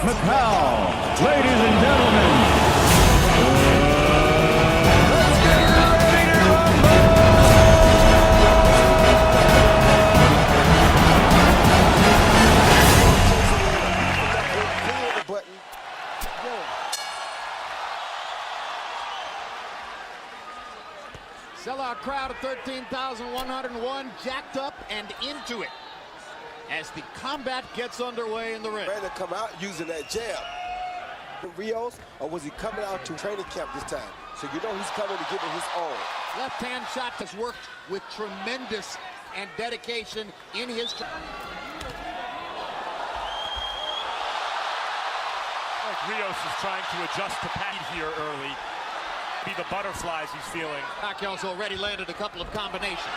Pacquiao. Ladies and gentlemen, let's get ready to rumble! Sellout crowd of 13,101, jacked up and into it as the combat gets underway in the ring. Ready to come out using that jab. Rios, or was he coming out to training camp this time? So you know he's coming to give it his all. Left-hand shot has worked with tremendous and dedication in his... Rios is trying to adjust to Pacquiao here early. Be the butterflies he's feeling. Pacquiao's already landed a couple of combinations.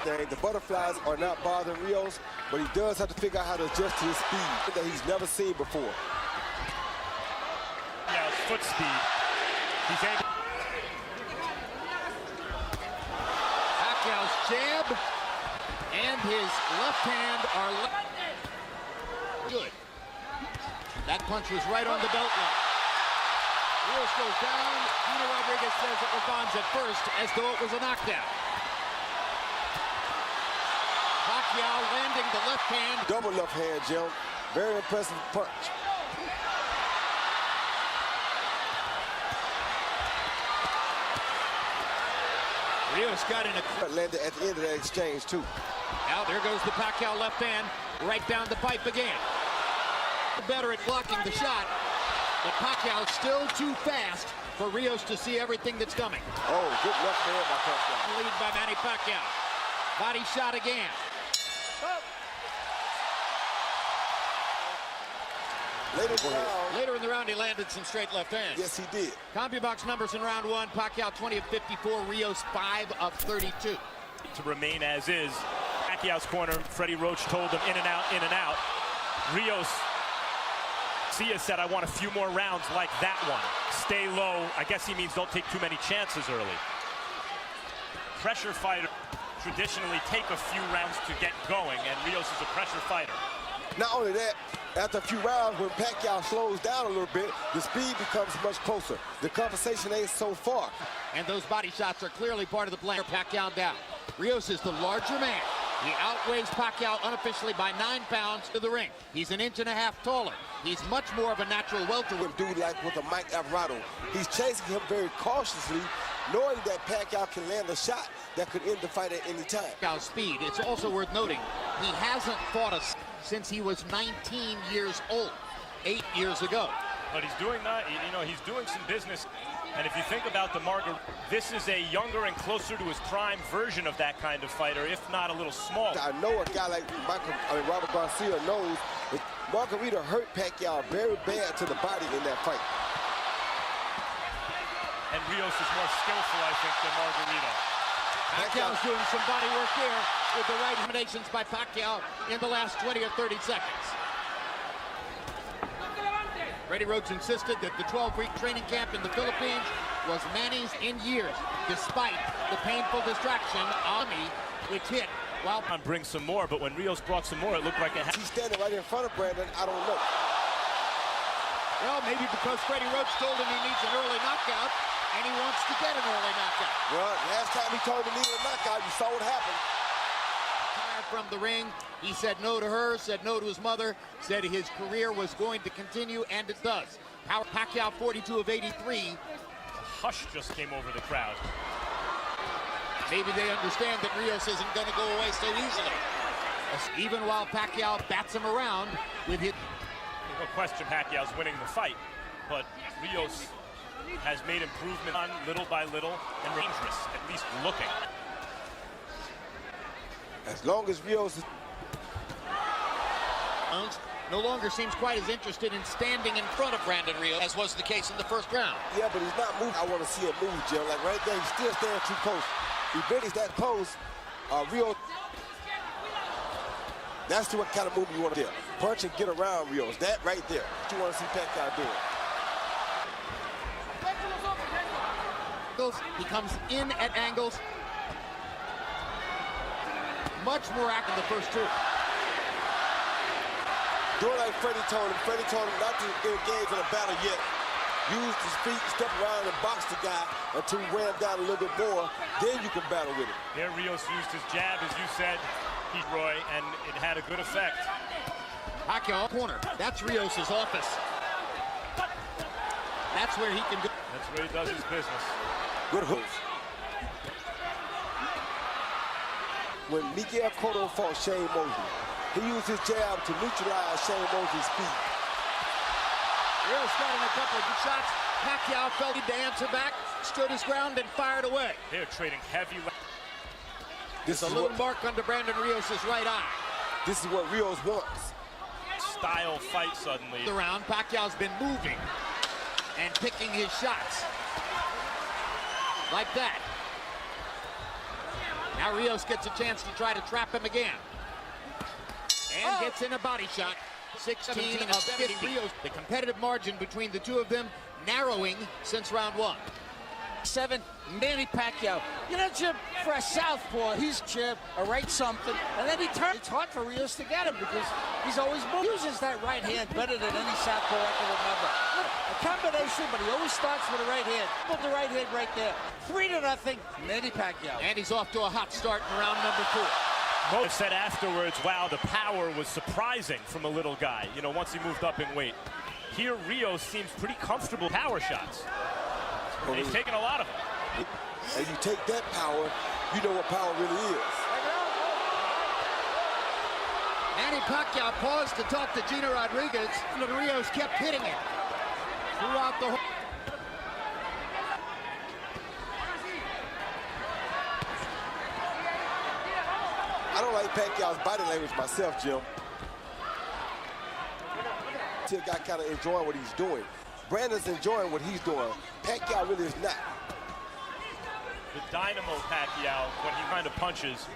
The butterflies are not bothering Rios, but he does have to figure out how to adjust to his speed that he's never seen before. Yeah, foot speed. He's able. Pacquiao's jab and his left hand are good. That punch was right on the belt line. Rios goes down. Gina Rodriguez says it was Bonds at first, as though it was a knockdown. Pacquiao landing the left hand. Double left hand, Jim. Very impressive punch. Rios got in a... Landed at the end of that exchange, too. Now there goes the Pacquiao left hand, right down the pipe again. Better at blocking the shot, but Pacquiao still too fast for Rios to see everything that's coming. Oh, good left hand by Pacquiao. Lead by Manny Pacquiao. Body shot again. Later in the round, he landed some straight left hands. Yes, he did. CompuBox numbers in round one: Pacquiao 20 of 54, Rios 5 of 32. To remain as is. Pacquiao's corner, Freddie Roach told him in and out, in and out. Rios, Sia said, I want a few more rounds like that one. Stay low. I guess he means don't take too many chances early. Pressure fighter traditionally take a few rounds to get going, and Rios is a pressure fighter. Not only that, after a few rounds, when Pacquiao slows down a little bit, the speed becomes much closer. The conversation ain't so far. And those body shots are clearly part of the plan. Pacquiao down. Rios is the larger man. He outweighs Pacquiao unofficially by 9 pounds to the ring. He's an inch and a half taller. He's much more of a natural welterweight. Dude like with a Mike Alvarado. He's chasing him very cautiously, knowing that Pacquiao can land a shot that could end the fight at any time. Pacquiao's speed. It's also worth noting, he hasn't fought us since he was 19 years old, 8 years ago. But he's doing that, you know, he's doing some business. And if you think about the this is a younger and closer to his prime version of that kind of fighter, if not a little smaller. I know a guy like Robert Garcia knows that Margarita hurt Pacquiao very bad to the body in that fight. And Rios is more skillful, I think, than Margarita. Pacquiao's doing some body work here with the right combinations by Pacquiao in the last 20 or 30 seconds. Freddie Roach insisted that the 12-week training camp in the Philippines was Manny's in years, despite the painful distraction Ami, which hit while... Bring some more, but when Rios brought some more, it looked like a... He's standing right in front of Brandon, I don't know. Well, maybe because Freddie Roach told him he needs an early knockout, and he wants to get an early knockout. Well, last time he told him he needed a knockout, you saw what happened. From the ring, he said no to her, said no to his mother, said his career was going to continue, and it does. Pacquiao 42 of 83. A hush just came over the crowd. Maybe they understand that Rios isn't going to go away so easily. Even while Pacquiao bats him around with his... No question Pacquiao's winning the fight, but Rios has made improvement on little by little and dangerous, at least looking. As long as Rios is... no longer seems quite as interested in standing in front of Brandon Rios as was the case in the first round. Yeah, but he's not moving. I want to see him move, Jim. Like right there, he's still standing too close. He really is that close. Rios... That's the kind of move you want to do. Punch and get around Rios. That right there. What you want to see Pacquiao doing. He comes in at angles. Much more active than the first two. doing like Freddie told him. Freddie told him not to engage in a battle yet. Use his feet, step around and box the guy until he wear him down a little bit more. Then you can battle with him. There, Rios used his jab, as you said, Roy, and it had a good effect. Pacquiao corner. That's Rios' office. That's where he can go. That's where he does his business. Good hooks. When Miguel Cotto fought Shane Mosley, he used his jab to neutralize Shane Mosley's speed. Rios got in a couple of good shots. Pacquiao felt to answer back, stood his ground, and fired away. They're trading heavy. This is a little mark under Brandon Rios' right eye. This is what Rios wants. Style fight suddenly. The round, Pacquiao's been moving and picking his shots. Like that. Now Rios gets a chance to try to trap him again. And gets in a body shot. 16 of 50. Rios. The competitive margin between the two of them narrowing since round one. 7, Manny Pacquiao. You know, Jim, for a southpaw, he's Jim, a right something, and then he turns. It's hard for Rios to get him because he's always moving. He uses that right hand better than any southpaw I can remember. Look, a combination, but he always starts with the right hand. Put the right hand right there. 3-0, Manny Pacquiao. And he's off to a hot start in round number 4. Mo said afterwards, wow, the power was surprising from a little guy, you know, once he moved up in weight. Here, Rios seems pretty comfortable power shots. And he's taking a lot of them. And you take that power, you know what power really is. Manny Pacquiao paused to talk to Gina Rodriguez, and Rios kept hitting it throughout the whole. I don't like Pacquiao's body language myself, Jim. See a guy kind of enjoying what he's doing. Brandon's enjoying what he's doing. Pacquiao really is not. The dynamo Pacquiao, when he kind of punches,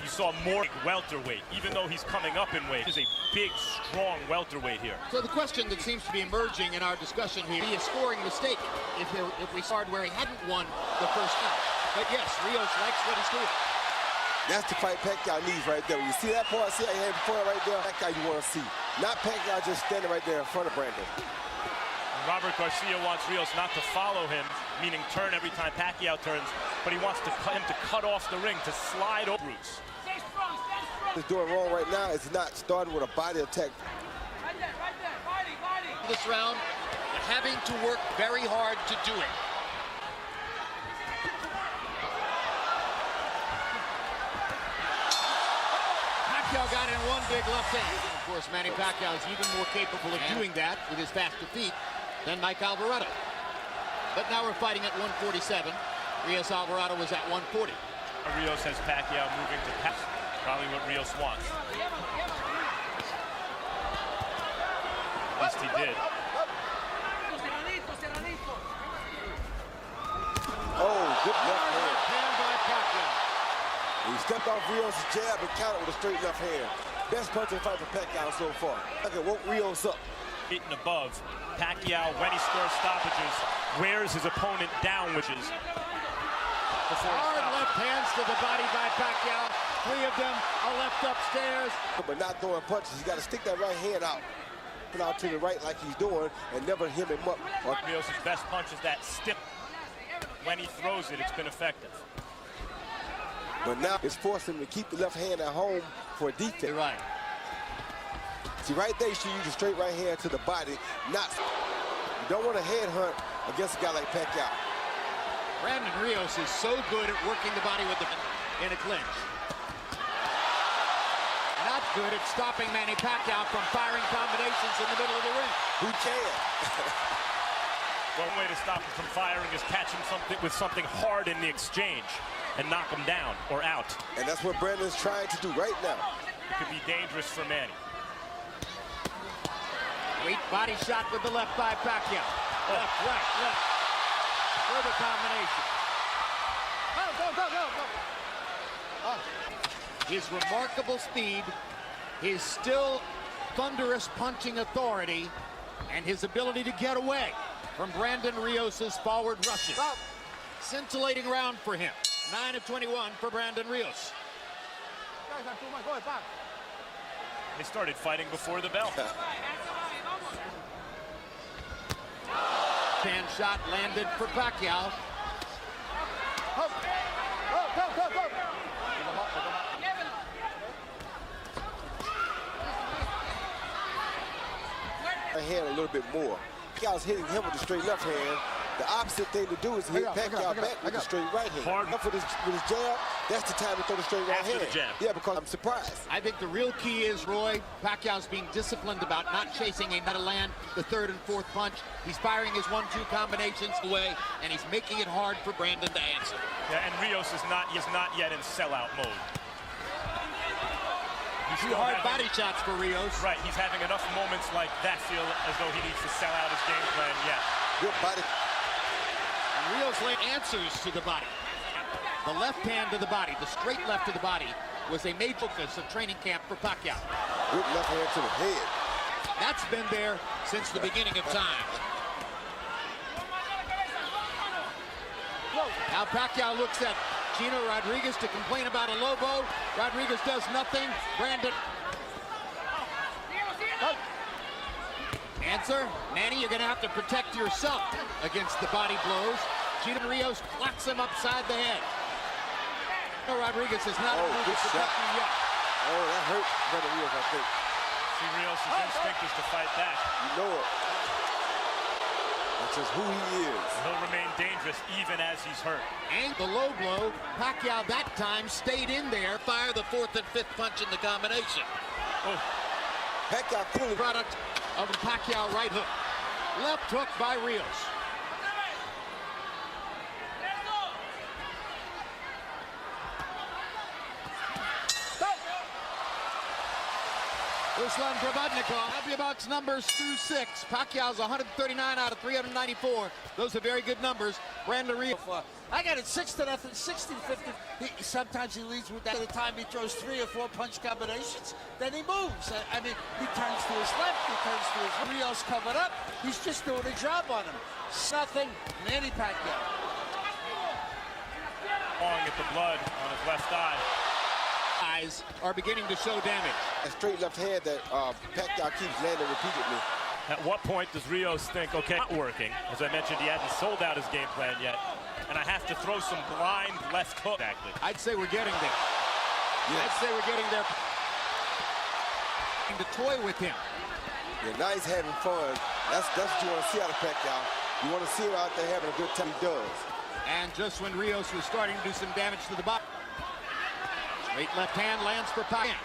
you saw more welterweight, even though he's coming up in weight. He's a big, strong welterweight here. So the question that seems to be emerging in our discussion here, be a scoring mistake if we started where he hadn't won the first round. But yes, Rios likes what he's doing. That's the fight Pacquiao needs right there. When you see that point, see how he had before right there? Pacquiao you want to see. Not Pacquiao just standing right there in front of Brandon. Robert Garcia wants Rios not to follow him, meaning turn every time Pacquiao turns, but he wants him to cut off the ring, to slide over routes. What he's doing wrong right now is not starting with a body attack. This round, having to work very hard to do it. Pacquiao got in one big left hand. Of course, Manny Pacquiao is even more capable of doing that with his faster feet than Mike Alvarado. But now we're fighting at 147. Rios Alvarado was at 140. Rios has Pacquiao moving to pass. Probably what Rios wants. At least he did. Oh, good left hand. Hand by Pacquiao. He stepped off Rios' jab and countered with a straight left hand. Best punching fight for Pacquiao so far. Okay, woke Rios up. 8 and above. Pacquiao, when he scores stoppages, wears his opponent down, which is before he Hard stops. left hands to the body by Pacquiao. 3 of them are left upstairs. But not throwing punches. You got to stick that right hand out. Put out to the right like he's doing and never hit him up. Rios' best punch is that stiff. When he throws it, it's been effective. But now it's forcing him to keep the left hand at home for a defense. You're right. See, right there, you should use a straight right hand to the body. You don't want to headhunt against a guy like Pacquiao. Brandon Rios is so good at working the body with in a clinch. Not good at stopping Manny Pacquiao from firing combinations in the middle of the ring. Who can? One way to stop him from firing is catch him with something hard in the exchange and knock him down or out. And that's what Brandon's trying to do right now. It could be dangerous for Manny. Great body shot with the left by Pacquiao. Left, right, left. Further combination. Go. His remarkable speed, his still thunderous punching authority, and his ability to get away from Brandon Rios' forward rushes. Scintillating round for him. 9 of 21 for Brandon Rios. They started fighting before the bell. Hand shot landed for Pacquiao. Hand a little bit more. Pacquiao's hitting him with the straight left hand. The opposite thing to do is hit Pacquiao back with the straight right hand. Hard. With his jab, that's the time to throw the straight right After hand. the jab. Yeah, because I'm surprised. I think the real key is, Roy, Pacquiao's being disciplined about not chasing a to land the third and fourth punch. He's firing his 1-2 combinations away, and he's making it hard for Brandon to answer. Yeah, and Rios is not yet in sellout mode. He's Two still hard having- body shots for Rios. Right, he's having enough moments like that feel as though he needs to sell out his game plan yet. Good body. And Rios laid answers to the body. The left hand to the body, the straight left to the body, was a main focus of training camp for Pacquiao. Good left hand to the head. That's been there since the beginning of time. Now Pacquiao looks at Gino Rodriguez to complain about a Lobo. Rodriguez does nothing. Brandon. Answer, Manny, you're going to have to protect yourself against the body blows. Gino Rios claps him upside the head. Gino Rodriguez is not able to good protect shot. you yet. Oh, that hurt Brandon Rios, I think. See, Rios' instinct is to fight back. You know it. That's just who he is. He'll remain dangerous even as he's hurt. And the low blow, Pacquiao that time stayed in there, fire the fourth and fifth punch in the combination. Oh, Pacquiao clearly Product of the Pacquiao right hook. Left hook by Rios. Ruslan Probodnikov, Bucks numbers through 6. Pacquiao's 139 out of 394. Those are very good numbers. Brandon Rios. I got it 6-0, 60-50. Sometimes he leads with that. At the time he throws 3 or 4 punch combinations, then he moves. I mean, he turns to his left, he turns to his right. Rios covered up. He's just doing a job on him. Nothing. Manny Pacquiao. clawing at the blood on his left eye. Eyes are beginning to show damage. A straight left hand that Pacquiao keeps landing repeatedly. At what point does Rios think, okay, not working? As I mentioned, he hadn't sold out his game plan yet. And I have to throw some blind left hook. Exactly. I'd say we're getting there. Yes. I'd say we're getting there. To toy with him. Yeah, now he's having fun. That's what you want to see out of Pacquiao. You want to see him out there having a good time. He does. And just when Rios was starting to do some damage to the body. Straight left hand lands for Pacquiao.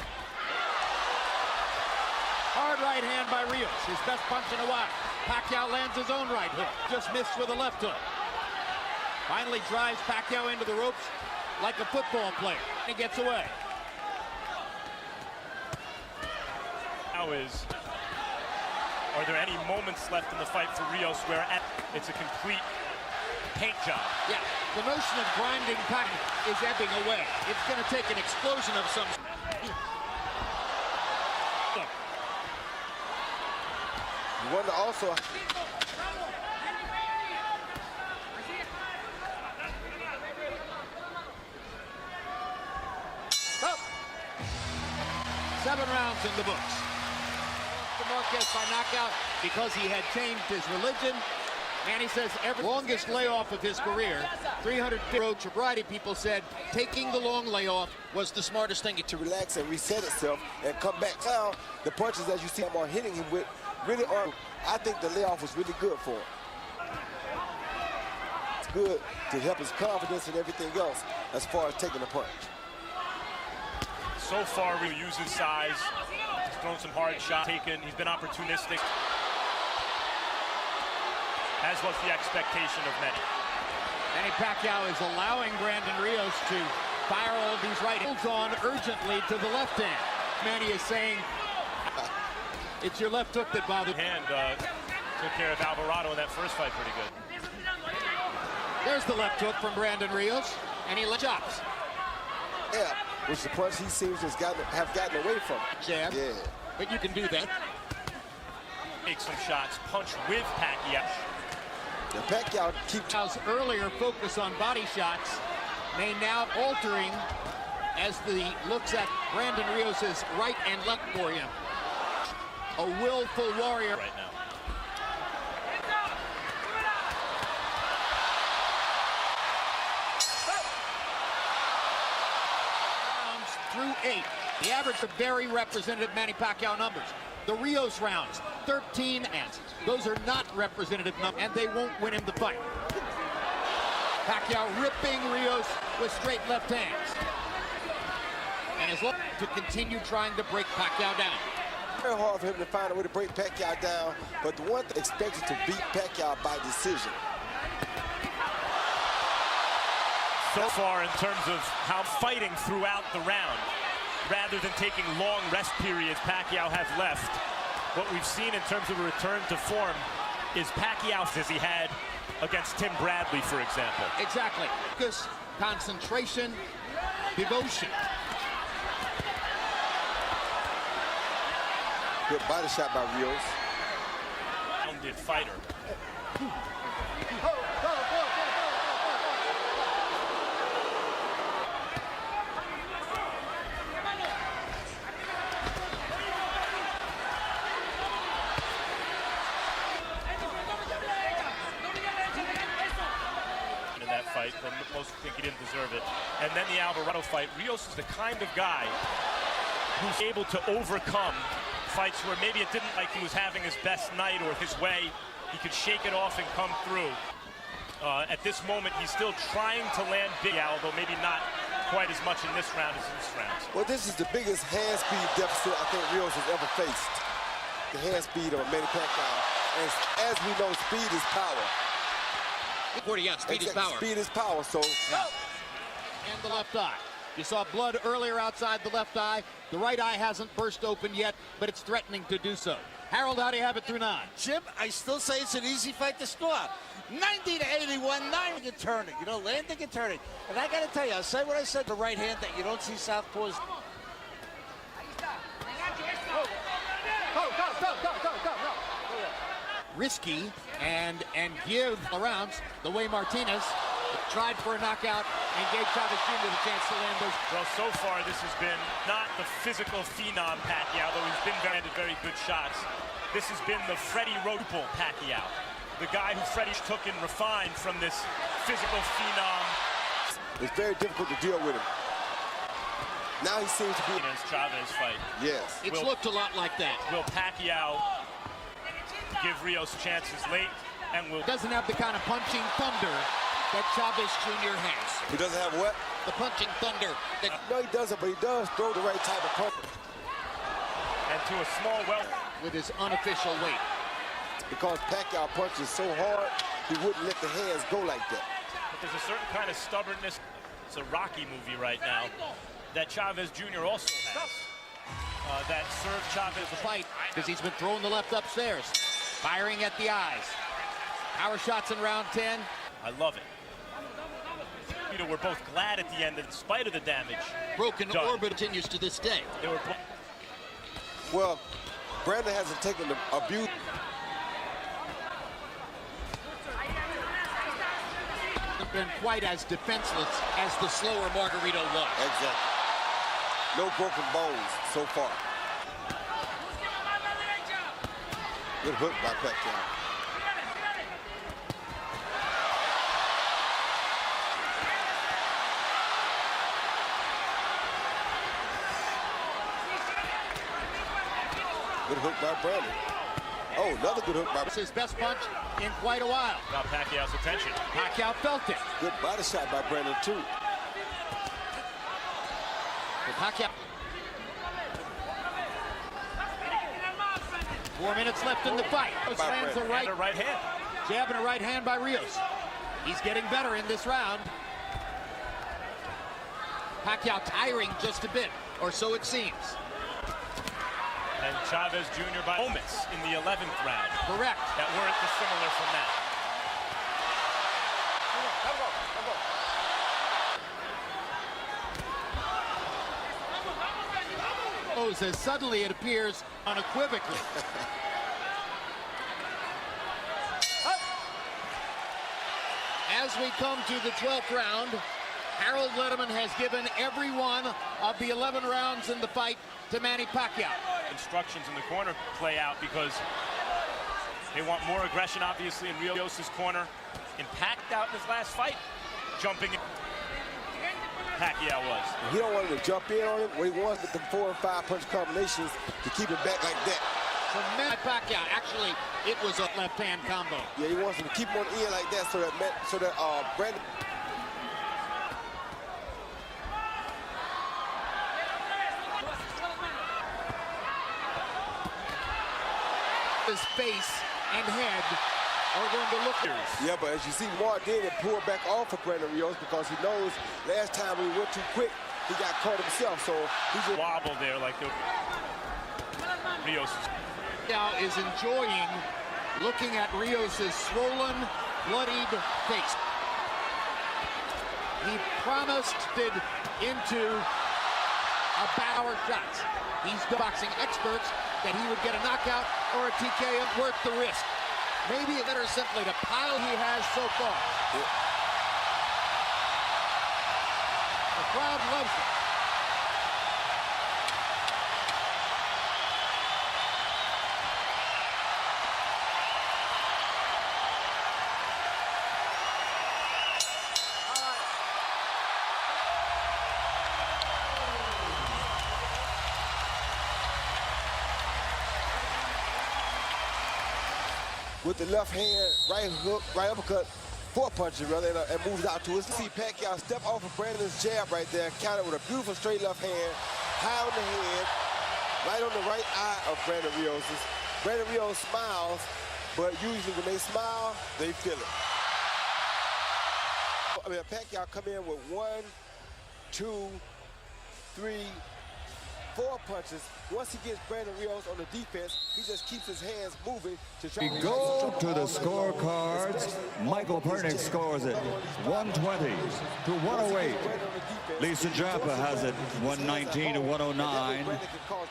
Hard right hand by Rios, his best punch in a while. Pacquiao lands his own right hook, just missed with a left hook. Finally drives Pacquiao into the ropes like a football player. He gets away. Now are there any moments left in the fight for Rios where it's a complete paint job? Yeah, the notion of grinding Pacquiao is ebbing away. It's going to take an explosion of some. You wonder also. Oh. 7 rounds in the books. Marquez by knockout because he had changed his religion. And he says every longest layoff of his career, 300 road. A variety of people said taking the long layoff was the smartest thing. To relax and reset itself and come back. Now, the punches, as you see him are hitting him with, really are. I think the layoff was really good for him. It's good to help his confidence and everything else as far as taking a punch. So far, Rios uses size. He's thrown some hard shots. He's been opportunistic. As was the expectation of many. Manny Pacquiao is allowing Brandon Rios to fire all of these right hands on urgently to the left hand. Manny is saying, it's your left hook that bothered. Hand took care of Alvarado in that first fight pretty good. There's the left hook from Brandon Rios, and he chops. Yeah, which the punch he seems to have gotten away from. Jab. Yeah. But you can do that. Make some shots, punch with Pacquiao. The Pacquiao keeps Pacquiao's earlier focus on body shots may now altering as the looks at Brandon Rios's right and left for him. a willful warrior right now. Through 8. The average of very representative Manny Pacquiao numbers. The Rios rounds, 13 and those are not representative numbers, and they won't win him the fight. Pacquiao ripping Rios with straight left hands. And is looking to continue trying to break Pacquiao down. Very hard for him to find a way to break Pacquiao down, but the one thing expected to beat Pacquiao by decision. So far in terms of how fighting throughout the round, rather than taking long rest periods Pacquiao has left, what we've seen in terms of a return to form is Pacquiao as he had against Tim Bradley, for example. Exactly. Focus, concentration, devotion. Good body shot by Rios. Rounded fighter. Fight, but most think he didn't deserve it. And then the Alvarado fight. Rios is the kind of guy who's able to overcome fights where maybe it didn't like he was having his best night or his way. He could shake it off and come through. At this moment, he's still trying to land big, although maybe not quite as much in this round as in this round. Well, this is the biggest hand speed deficit I think Rios has ever faced. The hand speed of Manny Pacquiao. And as we know, speed is power. Yeah, speed is power. Speed is power, so. Yeah. And the left eye. You saw blood earlier outside the left eye. The right eye hasn't burst open yet, but it's threatening to do so. Harold, how do you have it through 9? Jim, I still say it's an easy fight to score. 90-81, 9 and turning. You know, landing and turning. And I got to tell you, I'll say what I said, the right hand that you don't see southpaws. Risky and give the rounds the way Martinez tried for a knockout and gave Chavez Jr. the chance to land those. Well, so far this has been not the physical phenom Pacquiao, though he's been very good shots. This has been the Freddie Roach Pacquiao, the guy who Freddie took and refined from this physical phenom. It's very difficult to deal with him. Now he seems to be in his Chavez fight. Yes. It's looked a lot like that. Will Pacquiao give Rios chances late, and will doesn't have the kind of punching thunder that Chavez Jr. has. He doesn't have what? The punching thunder. No, he doesn't, but he does throw the right type of punch. And to a small well with his unofficial weight. Because Pacquiao punches so hard, he wouldn't let the hands go like that. But there's a certain kind of stubbornness. It's a Rocky movie right now that Chavez Jr. also has. That served Chavez the fight because he's been throwing the left upstairs. Firing at the eyes. Power shots in round 10. I love it. You know, we're both glad at the end, in spite of the damage. Broken orbit continues to this day. They were well, Brandon hasn't taken the abuse. Been quite as defenseless as the slower Margarito was. Exactly. No broken bones so far. Good hook by Pacquiao. Good hook by Brandon. Oh, another good hook by... It's his best punch in quite a while. Got Pacquiao's attention. Pacquiao felt it. Good body shot by Brandon, too. Pacquiao. 4 minutes left in the fight. Lands a right hand. Jab and a right hand by Rios. He's getting better in this round. Pacquiao tiring just a bit, or so it seems. And Chavez Jr. by moments in the 11th round. Correct. That weren't dissimilar from that. As suddenly it appears unequivocally. As we come to the 12th round, Harold Letterman has given every one of the 11 rounds in the fight to Manny Pacquiao. instructions in the corner play out because they want more aggression, obviously, in Rios' corner. And Pacquiao out in his last fight, jumping in. Pacquiao was. He don't want him to jump in on him. What he wants with the 4 and 5 punch combinations to keep it back like that. From Manny Pacquiao, actually, it was a left-hand combo. Yeah, he wants him to keep him on the end like that so that Brandon. His face and head are going to look here. Yeah, but as you see, Mark did pull back off of Brandon Rios because he knows last time we went too quick, he got caught himself. So he just Wobble there like the Rios. Now is enjoying looking at Rios' swollen, bloodied face. He promised it into a power shots. These boxing experts that he would get a knockout or a TKO worth the risk. Maybe better simply to pile he has so far. Yeah. The crowd loves it. with the left hand, right hook, right uppercut, 4 punches rather, and moves out to his. See Pacquiao step off of Brandon's jab right there, counter with a beautiful straight left hand, high on the head, right on the right eye of Brandon Rios. Brandon Rios smiles, but usually when they smile, they feel it. I mean, Pacquiao come in with 1, 2, 3, 4 punches. Once he gets Brandon Rios on the defense, he just keeps his hands moving to try We go to the scorecards. Michael Pernick scores it 120 to 108. Lisa Japa has it 119 to 109.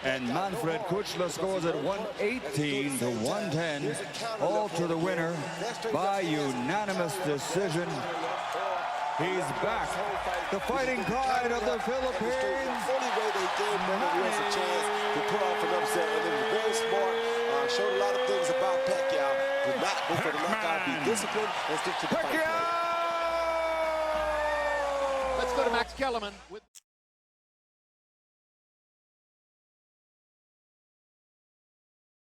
And Manfred Kuchler scores it 118 to 110. All to the winner by unanimous decision. He's back. The fighting pride of the Philippines. The only way they gave Brandon Rios a chance to pull off an upset, and it was very smart. Showed a lot of things about Pacquiao. Did not go for the knockout, be disciplined, and stick to the fight. Let's go to Max Kellerman with